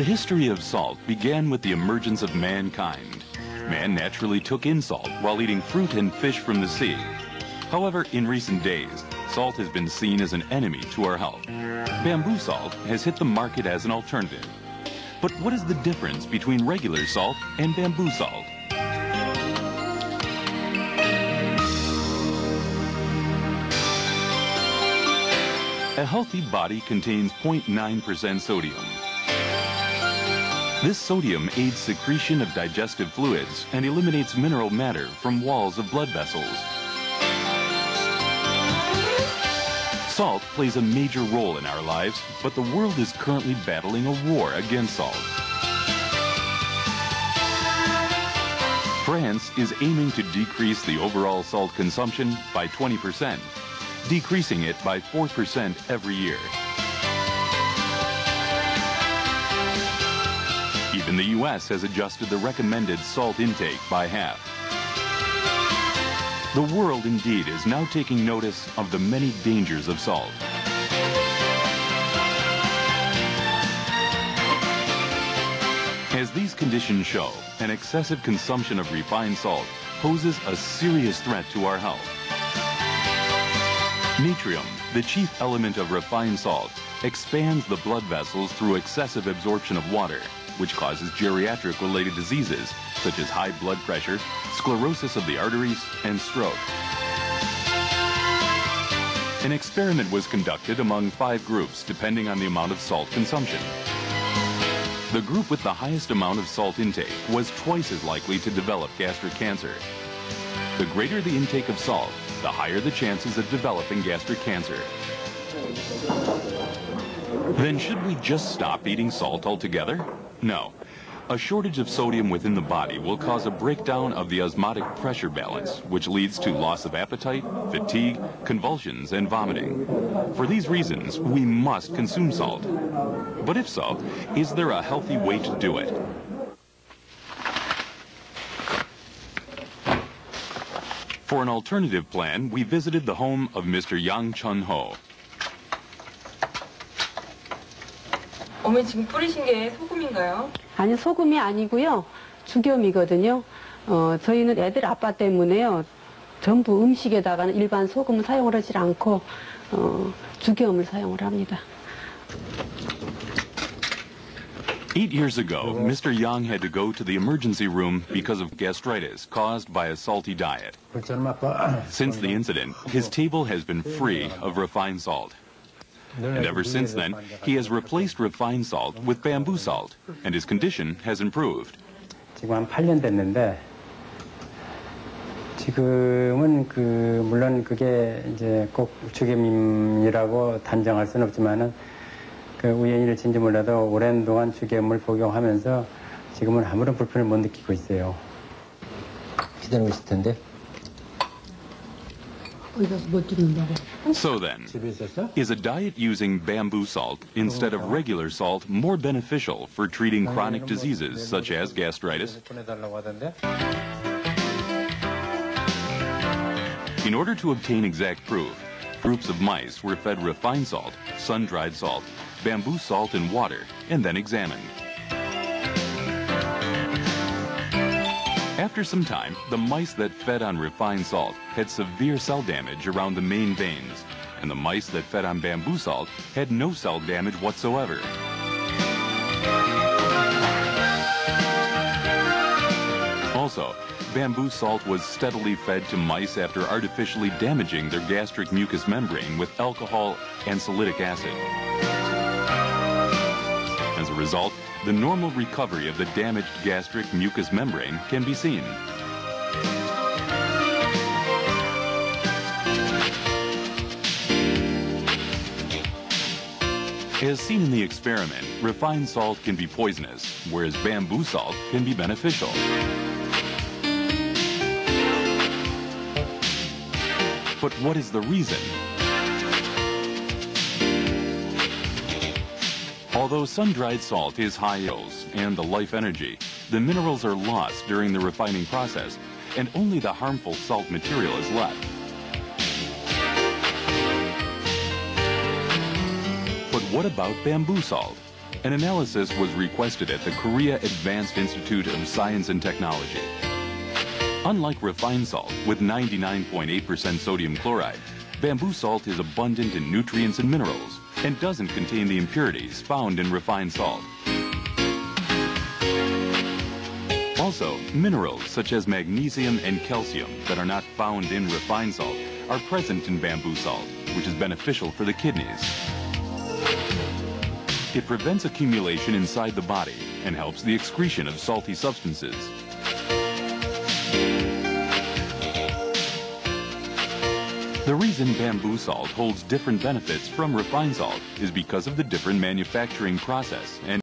history of salt began with the emergence of mankind. Man naturally took in salt while eating fruit and fish from the sea. However, in recent days, salt has been seen as an enemy to our health. Bamboo salt has hit the market as an alternative. But what is the difference between regular salt and bamboo salt? A healthy body contains 0.9% sodium. This sodium aids secretion of digestive fluids and eliminates mineral matter from walls of blood vessels. Salt plays a major role in our lives, but the world is currently battling a war against salt. France is aiming to decrease the overall salt consumption by 20%, decreasing it by 4% every year. Even the U.S. has adjusted the recommended salt intake by half. The world indeed is now taking notice of the many dangers of salt. As these conditions show, an excessive consumption of refined salt poses a serious threat to our health. Natrium, the chief element of refined salt, expands the blood vessels through excessive absorption of water, which causes geriatric-related diseases such as high blood pressure, sclerosis of the arteries, and stroke. An experiment was conducted among 5 groups depending on the amount of salt consumption. The group with the highest amount of salt intake was twice as likely to develop gastric cancer. The greater the intake of salt, the higher the chances of developing gastric cancer. Then should we just stop eating salt altogether? No. A shortage of sodium within the body will cause a breakdown of the osmotic pressure balance, which leads to loss of appetite, fatigue, convulsions, and vomiting. For these reasons, we must consume salt. But if so, is there a healthy way to do it? For an alternative plan, we visited the home of Mr. Yang Chun-ho. 어머니 지금 뿌리신 게 소금인가요? 아니, 소금이 아니고요. 죽염이거든요. 저희는 애들 아빠 때문에요. 전부 음식에다가는 일반 소금을 사용을 하지 않고 죽염을 사용을 합니다. 8 years ago, Mr. Yang had to go to the emergency room because of gastritis caused by a salty diet. Since the incident, his table has been free of refined salt. And ever since then, he has replaced refined salt with bamboo salt, and his condition has improved. 지금 한 8년 됐는데 지금은 물론 그게 이제 꼭 죽염이라고 단정할 수는 없지만은 우연일치인지 몰라도 오랜 동안 죽염을 복용하면서 지금은 아무런 불편을 못 느끼고 있어요. 기다리고 있을 텐데. So then, is a diet using bamboo salt instead of regular salt more beneficial for treating chronic diseases such as gastritis? In order to obtain exact proof, groups of mice were fed refined salt, sun-dried salt, bamboo salt and water, and then examined. After some time, the mice that fed on refined salt had severe cell damage around the main veins, and the mice that fed on bamboo salt had no cell damage whatsoever. Also, bamboo salt was steadily fed to mice after artificially damaging their gastric mucous membrane with alcohol and salicylic acid. As a result, the normal recovery of the damaged gastric mucous membrane can be seen. As seen in the experiment, refined salt can be poisonous, whereas bamboo salt can be beneficial. But what is the reason? Although sun-dried salt is high yields and the life energy, the minerals are lost during the refining process, and only the harmful salt material is left. But what about bamboo salt? An analysis was requested at the Korea Advanced Institute of Science and Technology. Unlike refined salt, with 99.8% sodium chloride, bamboo salt is abundant in nutrients and minerals and doesn't contain the impurities found in refined salt. Also, minerals such as magnesium and calcium that are not found in refined salt are present in bamboo salt, which is beneficial for the kidneys. It prevents accumulation inside the body and helps the excretion of salty substances. The reason bamboo salt holds different benefits from refined salt is because of the different manufacturing process and